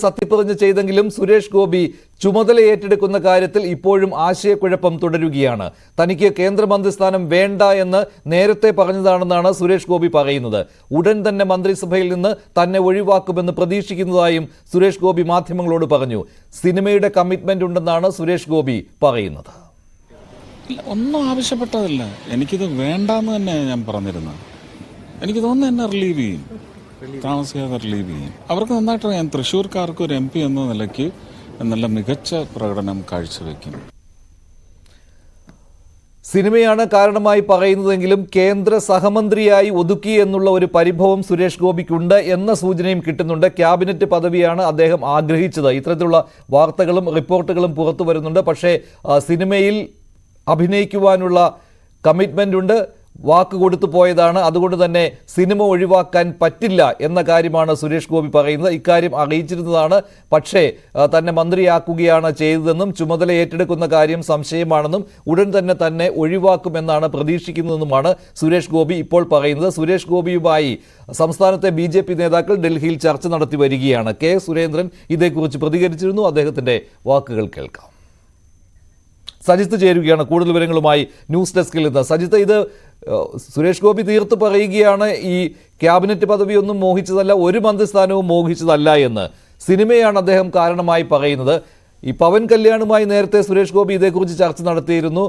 സത്യപ്രതിജ്ഞ ചെയ്തെങ്കിലും സുരേഷ് ഗോപി ചുമതല ഏറ്റെടുക്കുന്ന കാര്യത്തിൽ ഇപ്പോഴും ആശയക്കുഴപ്പം തുടരുകയാണ്. തനിക്ക് കേന്ദ്രമന്ത്രിസ്ഥാനം വേണ്ട എന്ന് നേരത്തെ പറഞ്ഞതാണെന്നാണ് സുരേഷ് ഗോപി പറയുന്നത്. ഉടൻ തന്നെ മന്ത്രിസഭയിൽ നിന്ന് തന്നെ ഒഴിവാക്കുമെന്ന് പ്രതീക്ഷിക്കുന്നതായും സുരേഷ് ഗോപി മാധ്യമങ്ങളോട് പറഞ്ഞു. സിനിമയുടെ കമ്മിറ്റ്മെന്റ് ഉണ്ടെന്നാണ് സുരേഷ് ഗോപി പറയുന്നത്. ഒന്നും ആവശ്യപ്പെട്ടതല്ല, എനിക്കിത് വേണ്ടാന്ന് തന്നെ ഞാൻ പറഞ്ഞിരുന്നത്. എനിക്ക് തോന്നുന്നു എന്നെ റിലീവ് ചെയ്യും, താമസിയാതെ റിലീവ് ചെയ്യും. അവർക്ക് നന്നായിട്ടറിയാം തൃശ്ശൂർക്കാർക്ക് ഒരു MP എന്ന നിലയ്ക്ക് നല്ല മികച്ച പ്രകടനം കാഴ്ചവെക്കും. സിനിമയാണ് കാരണമായി പറയുന്നതെങ്കിലും കേന്ദ്ര സഹമന്ത്രിയായി ഒതുക്കി എന്നുള്ള ഒരു പരിഭവം സുരേഷ് ഗോപിക്കുണ്ട് എന്ന സൂചനയും കിട്ടുന്നുണ്ട്. ക്യാബിനറ്റ് പദവിയാണ് അദ്ദേഹം ആഗ്രഹിച്ചത്. ഇത്തരത്തിലുള്ള വാർത്തകളും റിപ്പോർട്ടുകളും പുറത്തു വരുന്നുണ്ട്. പക്ഷേ സിനിമയിൽ അഭിനയിക്കുവാനുള്ള കമ്മിറ്റ്മെൻ്റ് ഉണ്ട്, വാക്ക് കൊടുത്തു പോയതാണ്. അതുകൊണ്ട് തന്നെ സിനിമ ഒഴിവാക്കാൻ പറ്റില്ല എന്ന കാര്യമാണ് സുരേഷ് ഗോപി പറയുന്നത്. ഇക്കാര്യം അറിയിച്ചിരുന്നതാണ്. പക്ഷേ തന്നെ മന്ത്രിയാക്കുകയാണ് ചെയ്തതെന്നും ചുമതല ഏറ്റെടുക്കുന്ന കാര്യം സംശയമാണെന്നും ഉടൻ തന്നെ ഒഴിവാക്കുമെന്നാണ് പ്രതീക്ഷിക്കുന്നതെന്നുമാണ് സുരേഷ് ഗോപി ഇപ്പോൾ പറയുന്നത്. സുരേഷ് ഗോപിയുമായി സംസ്ഥാനത്തെ BJP നേതാക്കൾ ഡൽഹിയിൽ ചർച്ച നടത്തി വരികയാണ്. K. സുരേന്ദ്രൻ ഇതേക്കുറിച്ച് പ്രതികരിച്ചിരുന്നു. അദ്ദേഹത്തിൻ്റെ വാക്കുകൾ കേൾക്കാം. സജിത്ത് ചേരുകയാണ് കൂടുതൽ വിവരങ്ങളുമായി ന്യൂസ് ഡെസ്കിൽ നിന്ന്. സജിത്ത്, ഇത് സുരേഷ് ഗോപി തീർത്ത് പറയുകയാണ് ഈ ക്യാബിനറ്റ് പദവിയൊന്നും മോഹിച്ചതല്ല, ഒരു മന്ത്രിസ്ഥാനവും മോഹിച്ചതല്ല എന്ന്. സിനിമയാണ് അദ്ദേഹം കാരണമായി പറയുന്നത്. ഈ പവൻ കല്യാണുമായി നേരത്തെ സുരേഷ് ഗോപി ഇതേക്കുറിച്ച് ചർച്ച നടത്തിയിരുന്നു.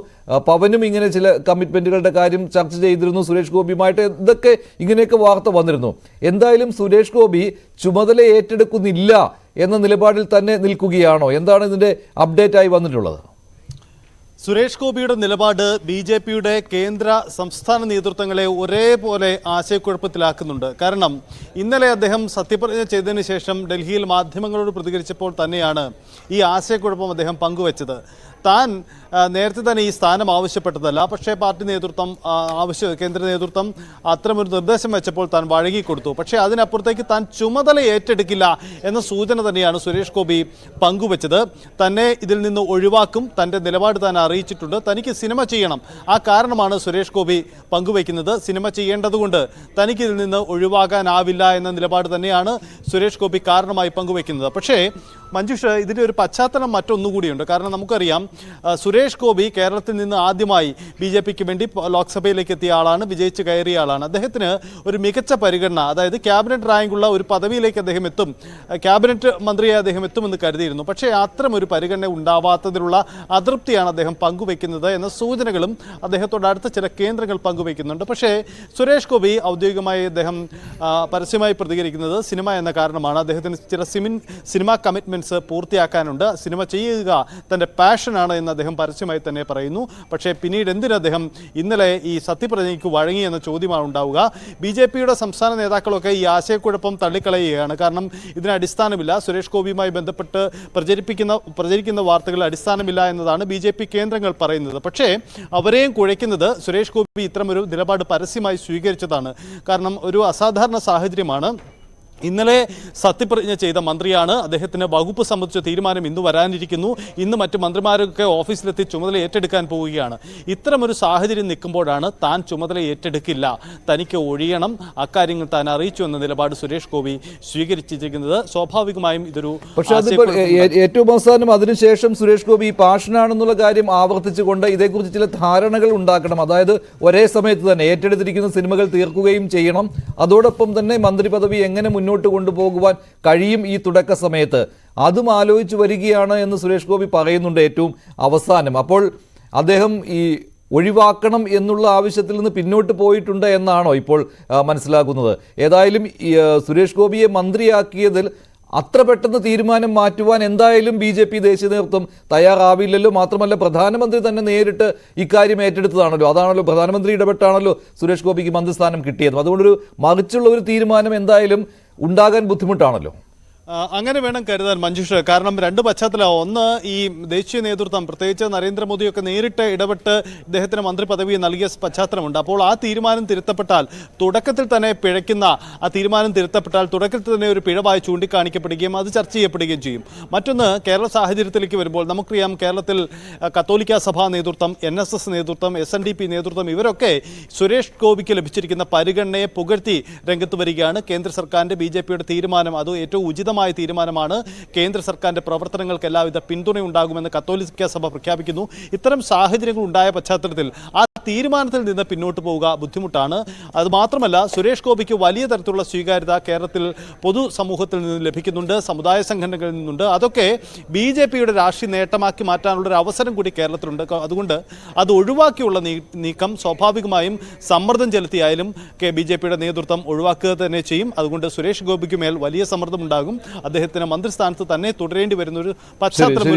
പവനും ഇങ്ങനെ ചില കമ്മിറ്റ്മെൻറ്റുകളുടെ കാര്യം ചർച്ച ചെയ്തിരുന്നു സുരേഷ് ഗോപിയുമായിട്ട്. ഇതൊക്കെ ഇങ്ങനെയൊക്കെ വാർത്ത വന്നിരുന്നു. എന്തായാലും സുരേഷ് ഗോപി ചുമതല ഏറ്റെടുക്കുന്നില്ല എന്ന നിലപാടിൽ തന്നെ നിൽക്കുകയാണോ? എന്താണ് ഇതിൻ്റെ അപ്ഡേറ്റ് ആയി വന്നിട്ടുള്ളത്? സുരേഷ് ഗോപിയുടെ നിലപാട് BJPയുടെ കേന്ദ്ര സംസ്ഥാന നേതൃത്വങ്ങളെ ഒരേപോലെ ആശയക്കുഴപ്പത്തിലാക്കുന്നുണ്ട്. കാരണം ഇന്നലെ അദ്ദേഹം സത്യപ്രതിജ്ഞ ചെയ്തതിന് ശേഷം ഡൽഹിയിൽ മാധ്യമങ്ങളോട് പ്രതികരിച്ചപ്പോൾ തന്നെയാണ് ഈ ആശയക്കുഴപ്പം അദ്ദേഹം പങ്കുവച്ചത്. താൻ നേരത്തെ തന്നെ ഈ സ്ഥാനം ആവശ്യപ്പെട്ടതല്ല, പക്ഷേ പാർട്ടി നേതൃത്വം കേന്ദ്ര നേതൃത്വം അത്തരമൊരു നിർദ്ദേശം വെച്ചപ്പോൾ താൻ വഴങ്ങിക്കൊടുത്തു. പക്ഷേ അതിനപ്പുറത്തേക്ക് താൻ ചുമതല ഏറ്റെടുക്കില്ല എന്ന സൂചന തന്നെയാണ് സുരേഷ് ഗോപി പങ്കുവച്ചത്. തന്നെ ഇതിൽ നിന്ന് ഒഴിവാക്കും, തൻ്റെ നിലപാട് താൻ അറിയിച്ചിട്ടുണ്ട്, തനിക്ക് സിനിമ ചെയ്യണം. ആ കാരണമാണ് സുരേഷ് ഗോപി പങ്കുവയ്ക്കുന്നത്. സിനിമ ചെയ്യേണ്ടതുകൊണ്ട് തനിക്ക് ഇതിൽ നിന്ന് ഒഴിവാകാനാവില്ല എന്ന നിലപാട് തന്നെയാണ് സുരേഷ് ഗോപി കാരണമായി പങ്കുവയ്ക്കുന്നത്. പക്ഷേ മഞ്ജുഷ്, ഇതിൻ്റെ ഒരു പശ്ചാത്തലം മറ്റൊന്നുകൂടിയുണ്ട്. കാരണം നമുക്കറിയാം സുരേഷ് ഗോപി കേരളത്തിൽ നിന്ന് ആദ്യമായി BJPക്ക് വേണ്ടി ലോക്സഭയിലേക്ക് എത്തിയ ആളാണ്, വിജയിച്ച് കയറിയ ആളാണ്. അദ്ദേഹത്തിന് ഒരു മികച്ച പരിഗണന, അതായത് ക്യാബിനറ്റ് റാങ്കുള്ള ഒരു പദവിയിലേക്ക് അദ്ദേഹം എത്തും, ക്യാബിനറ്റ് മന്ത്രിയായി അദ്ദേഹം എത്തുമെന്ന് കരുതിയിരുന്നു. പക്ഷേ അത്തരമൊരു പരിഗണന ഉണ്ടാവാത്തതിലുള്ള അതൃപ്തിയാണ് അദ്ദേഹം പങ്കുവയ്ക്കുന്നത് എന്ന സൂചനകളും അദ്ദേഹത്തോട് അടുത്ത ചില കേന്ദ്രങ്ങൾ പങ്കുവയ്ക്കുന്നുണ്ട്. പക്ഷേ സുരേഷ് ഗോപി ഔദ്യോഗികമായി അദ്ദേഹം പരസ്യമായി പ്രതികരിക്കുന്നത് സിനിമ എന്ന കാരണമാണ്. അദ്ദേഹത്തിന് ചില സിനിമാ കമ്മിറ്റ്മെൻറ്റ്സ് പൂർത്തിയാക്കാനുണ്ട്, സിനിമ ചെയ്യുക തൻ്റെ പാഷനാണ് എന്ന് അദ്ദേഹം പരസ്യമായി തന്നെ പറയുന്നു. പക്ഷേ പിന്നീട് എന്തിന് അദ്ദേഹം ഇന്നലെ ഈ സത്യപ്രതിജ്ഞയ്ക്ക് വഴങ്ങി എന്ന ചോദ്യമാണ് ഉണ്ടാവുക. BJPയുടെ സംസ്ഥാന നേതാക്കളൊക്കെ ഈ ആശയക്കുഴപ്പം തള്ളിക്കളയുകയാണ്. കാരണം ഇതിന് അടിസ്ഥാനമില്ല, സുരേഷ് ഗോപിയുമായി ബന്ധപ്പെട്ട് പ്രചരിക്കുന്ന വാർത്തകൾ അടിസ്ഥാനമില്ല എന്നതാണ് BJP കേന്ദ്രങ്ങൾ പറയുന്നത്. പക്ഷേ അവരെയും കുഴയ്ക്കുന്നത് സുരേഷ് ഗോപി ഇത്തരമൊരു നിലപാട് പരസ്യമായി സ്വീകരിച്ചതാണ്. കാരണം ഒരു അസാധാരണ സാഹചര്യമാണ്. ഇന്നലെ സത്യപ്രതിജ്ഞ ചെയ്ത മന്ത്രിയാണ്. അദ്ദേഹത്തിന് വകുപ്പ് സംബന്ധിച്ച തീരുമാനം ഇന്ന് വരാനിരിക്കുന്നു. ഇന്ന് മറ്റ് മന്ത്രിമാരൊക്കെ ഓഫീസിലെത്തി ചുമതല ഏറ്റെടുക്കാൻ പോവുകയാണ്. ഇത്തരമൊരു സാഹചര്യം നിൽക്കുമ്പോഴാണ് താൻ ചുമതല ഏറ്റെടുക്കില്ല, തനിക്ക് ഒഴിയണം, അക്കാര്യങ്ങൾ താൻ അറിയിച്ചു എന്ന നിലപാട് സുരേഷ് ഗോപി സ്വീകരിച്ചിരിക്കുന്നത്. സ്വാഭാവികമായും ഇതൊരു പക്ഷേ ഏറ്റവും അവസാനം അതിനുശേഷം സുരേഷ് ഗോപി പാഷനാണെന്നുള്ള കാര്യം ആവർത്തിച്ചുകൊണ്ട് ഇതേക്കുറിച്ച് ചില ധാരണകൾ ഉണ്ടാക്കണം. അതായത് ഒരേ സമയത്ത് തന്നെ ഏറ്റെടുത്തിരിക്കുന്ന സിനിമകൾ തീർക്കുകയും ചെയ്യണം. അതോടൊപ്പം തന്നെ മന്ത്രി പദവി എങ്ങനെ മുന്നോട്ട് കൊണ്ടുപോകുവാൻ കഴിയും ഈ തുടക്ക സമയത്ത്, അതും ആലോചിച്ച് വരികയാണ് എന്ന് സുരേഷ് ഗോപി പറയുന്നുണ്ട് ഏറ്റവും അവസാനം. അപ്പോൾ അദ്ദേഹം ഈ ഒഴിവാക്കണം എന്നുള്ള ആവശ്യത്തിൽ നിന്ന് പിന്നോട്ട് പോയിട്ടുണ്ട് എന്നാണോ ഇപ്പോൾ മനസ്സിലാക്കുന്നത്? ഏതായാലും സുരേഷ് ഗോപിയെ മന്ത്രിയാക്കിയതിൽ അത്ര പെട്ടെന്ന് തീരുമാനം മാറ്റുവാൻ എന്തായാലും BJP ദേശീയ നേതൃത്വം തയ്യാറാവില്ലല്ലോ. മാത്രമല്ല പ്രധാനമന്ത്രി തന്നെ നേരിട്ട് ഇക്കാര്യം ഏറ്റെടുത്തതാണല്ലോ. അതാണല്ലോ, പ്രധാനമന്ത്രി ഇടപെട്ടാണല്ലോ സുരേഷ് ഗോപിക്ക് മന്ത്രിസ്ഥാനം കിട്ടിയത്. അതുകൊണ്ടൊരു മറിച്ചുള്ള ഒരു തീരുമാനം എന്തായാലും ഉണ്ടാകാൻ ബുദ്ധിമുട്ടാണല്ലോ. അങ്ങനെ വേണം കരുതാൻ മഞ്ജുഷ. കാരണം രണ്ട് പശ്ചാത്തലം. ഒന്ന്, ഈ ദേശീയ നേതൃത്വം പ്രത്യേകിച്ച് നരേന്ദ്രമോദിയൊക്കെ നേരിട്ട് ഇടപെട്ട് ഇദ്ദേഹത്തിന് മന്ത്രി പദവി നൽകിയ പശ്ചാത്തലമുണ്ട്. അപ്പോൾ ആ തീരുമാനം തിരുത്തപ്പെട്ടാൽ, തുടക്കത്തിൽ തന്നെ പിഴയ്ക്കുന്ന ആ തീരുമാനം തിരുത്തപ്പെട്ടാൽ തുടക്കത്തിൽ തന്നെ ഒരു പിഴവായി ചൂണ്ടിക്കാണിക്കപ്പെടുകയും അത് ചർച്ച ചെയ്യപ്പെടുകയും ചെയ്യും. മറ്റൊന്ന്, കേരള സാഹചര്യത്തിലേക്ക് വരുമ്പോൾ നമുക്കറിയാം കേരളത്തിൽ കത്തോലിക്ക സഭാ നേതൃത്വം, NSS നേതൃത്വം, SNDP നേതൃത്വം ഇവരൊക്കെ സുരേഷ് ഗോപിക്ക് ലഭിച്ചിരിക്കുന്ന പരിഗണനയെ പുകഴ്ത്തി രംഗത്ത് വരികയാണ്. കേന്ദ്ര സർക്കാരിൻ്റെ BJPയുടെ തീരുമാനം അത് ഏറ്റവും ഉചിതം ഉചിതമായ തീരുമാനമാണ്. കേന്ദ്ര സർക്കാരിൻ്റെ പ്രവർത്തനങ്ങൾക്ക് എല്ലാവിധ പിന്തുണയുണ്ടാകുമെന്ന് കത്തോലിക്ക സഭ പ്രഖ്യാപിക്കുന്നു. ഇത്തരം സാഹചര്യങ്ങൾ ഉണ്ടായ പശ്ചാത്തലത്തിൽ ആ തീരുമാനത്തിൽ നിന്ന് പിന്നോട്ട് പോവുക ബുദ്ധിമുട്ടാണ്. അതുമാത്രമല്ല, സുരേഷ് ഗോപിക്ക് വലിയ തരത്തിലുള്ള സ്വീകാര്യത കേരളത്തിൽ പൊതുസമൂഹത്തിൽ നിന്ന് ലഭിക്കുന്നുണ്ട്, സമുദായ സംഘടനകളിൽ നിന്നുണ്ട്. അതൊക്കെ BJPയുടെ രാഷ്ട്രീയ നേട്ടമാക്കി മാറ്റാനുള്ളൊരു അവസരം കൂടി കേരളത്തിലുണ്ട്. അതുകൊണ്ട് അത് ഒഴിവാക്കിയുള്ള നീക്കം സ്വാഭാവികമായും സമ്മർദ്ദം ചെലുത്തിയായാലും BJPയുടെ നേതൃത്വം ഒഴിവാക്കുക തന്നെ ചെയ്യും. അതുകൊണ്ട് സുരേഷ് ഗോപിക്ക് മേൽ വലിയ സമ്മർദ്ദം ഉണ്ടാകും. അദ്ദേഹത്തിന് മന്ത്രിസ്ഥാനത്ത് തന്നെ തുടരേണ്ടി വരുന്ന ഒരു പശ്ചാത്തലം.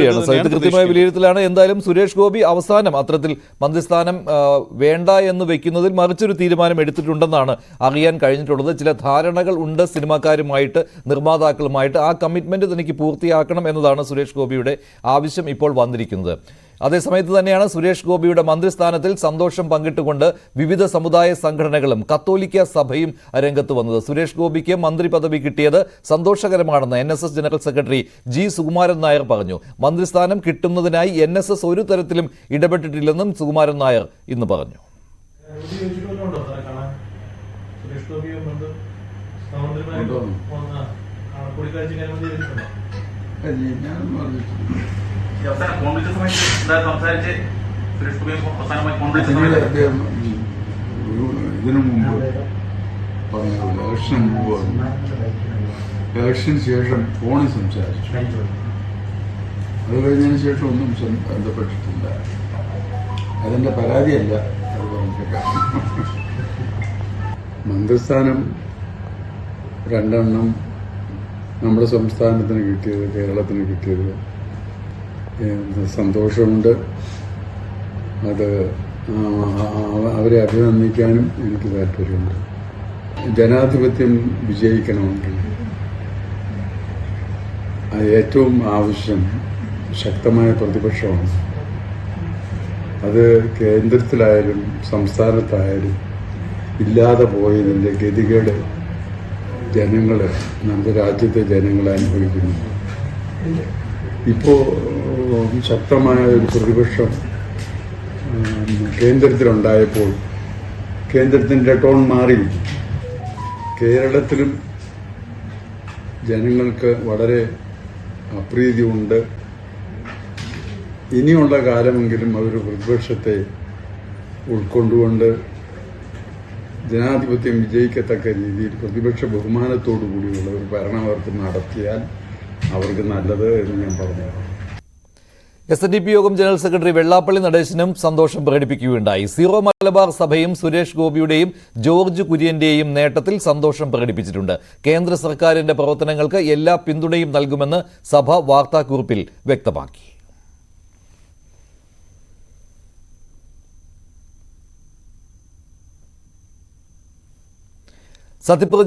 കൃത്യമായ വിലയിരുത്തലാണ്. എന്തായാലും സുരേഷ് ഗോപി അവസാനം അത്തരത്തിൽ മന്ത്രിസ്ഥാനം വേണ്ട എന്ന് വെക്കുന്നതിൽ മറിച്ചൊരു തീരുമാനം എടുത്തിട്ടുണ്ടെന്നാണ് അറിയാൻ കഴിഞ്ഞിട്ടുള്ളത്. ചില ധാരണകൾ ഉണ്ട് സിനിമാക്കാരുമായിട്ട്, നിർമ്മാതാക്കളുമായിട്ട്. ആ കമ്മിറ്റ്മെന്റ് തനിക്ക് പൂർത്തിയാക്കണം എന്നതാണ് സുരേഷ് ഗോപിയുടെ ആവശ്യം ഇപ്പോൾ വന്നിരിക്കുന്നത്. അതേസമയത്ത് തന്നെയാണ് സുരേഷ് ഗോപിയുടെ മന്ത്രിസ്ഥാനത്തിൽ സന്തോഷം പങ്കിട്ടുകൊണ്ട് വിവിധ സമുദായ സംഘടനകളും കത്തോലിക്ക സഭയും രംഗത്ത് വന്നത്. സുരേഷ് ഗോപിക്ക് മന്ത്രി പദവി കിട്ടിയത് സന്തോഷകരമാണെന്ന് NSS general secretary G. Sukumaran Nair പറഞ്ഞു. മന്ത്രിസ്ഥാനം കിട്ടുന്നതിനായി NSS ഒരു തരത്തിലും ഇടപെട്ടിട്ടില്ലെന്നും സുകുമാരൻ നായർ ഇന്ന് പറഞ്ഞു. ഇതിനു മുമ്പ് ഇലക്ഷന് ശേഷം ഫോണിൽ സംസാരിച്ചു. അത് കഴിഞ്ഞതിന് ശേഷം ഒന്നും ബന്ധപ്പെട്ടിട്ടില്ല. അതിൻ്റെ പരാതിയല്ല അത് പറഞ്ഞേക്കാം. മന്ത്രിസ്ഥാനം 2 നമ്മുടെ സംസ്ഥാനത്തിന് കിട്ടിയത്, കേരളത്തിന് കിട്ടിയത് സന്തോഷമുണ്ട്. അത് അവരെ അഭിനന്ദിക്കാനും എനിക്ക് താല്പര്യമുണ്ട്. ജനാധിപത്യം വിജയിക്കണമെങ്കിൽ ഏറ്റവും ആവശ്യം ശക്തമായ പ്രതിപക്ഷമാണ്. അത് കേന്ദ്രത്തിലായാലും സംസ്ഥാനത്തായാലും ഇല്ലാതെ പോയതിൻ്റെ ഗതികേട് നമ്മുടെ രാജ്യത്തെ ജനങ്ങൾ അനുഭവിക്കുന്നു. ഇപ്പോൾ ശക്തമായ ഒരു പ്രതിപക്ഷം കേന്ദ്രത്തിലുണ്ടായപ്പോൾ കേന്ദ്രത്തിൻ്റെ ടോൺ മാറി. കേരളത്തിലും ജനങ്ങൾക്ക് വളരെ അപ്രീതിയുണ്ട്. ഇനിയുള്ള കാലമെങ്കിലും അതൊരു പ്രതിപക്ഷത്തെ ഉൾക്കൊണ്ടുകൊണ്ട് ജനാധിപത്യം വിജയിക്കത്തക്ക രീതിയിൽ പ്രതിപക്ഷ ബഹുമാനത്തോടു കൂടിയുള്ള ഒരു ഭരണം അവർക്ക് നടത്തിയാൽ അവർക്ക് നല്ലത് എന്ന് ഞാൻ പറഞ്ഞു. SNDP യോഗം ജനറൽ സെക്രട്ടറി വെള്ളാപ്പള്ളി നടേശനും സന്തോഷം പ്രകടിപ്പിക്കുകയുണ്ടായി. സീറോ മലബാർ സഭയും സുരേഷ് ഗോപിയുടെയും ജോർജ് കുര്യന്റെയും നേട്ടത്തിൽ സന്തോഷം പ്രകടിപ്പിച്ചിട്ടുണ്ട്. കേന്ദ്ര സർക്കാരിന്റെ പ്രവർത്തനങ്ങൾക്ക് എല്ലാ പിന്തുണയും നൽകുമെന്ന് സഭ വാർത്താക്കുറിപ്പിൽ വ്യക്തമാക്കി. സത്യപ്രതിജ്ഞ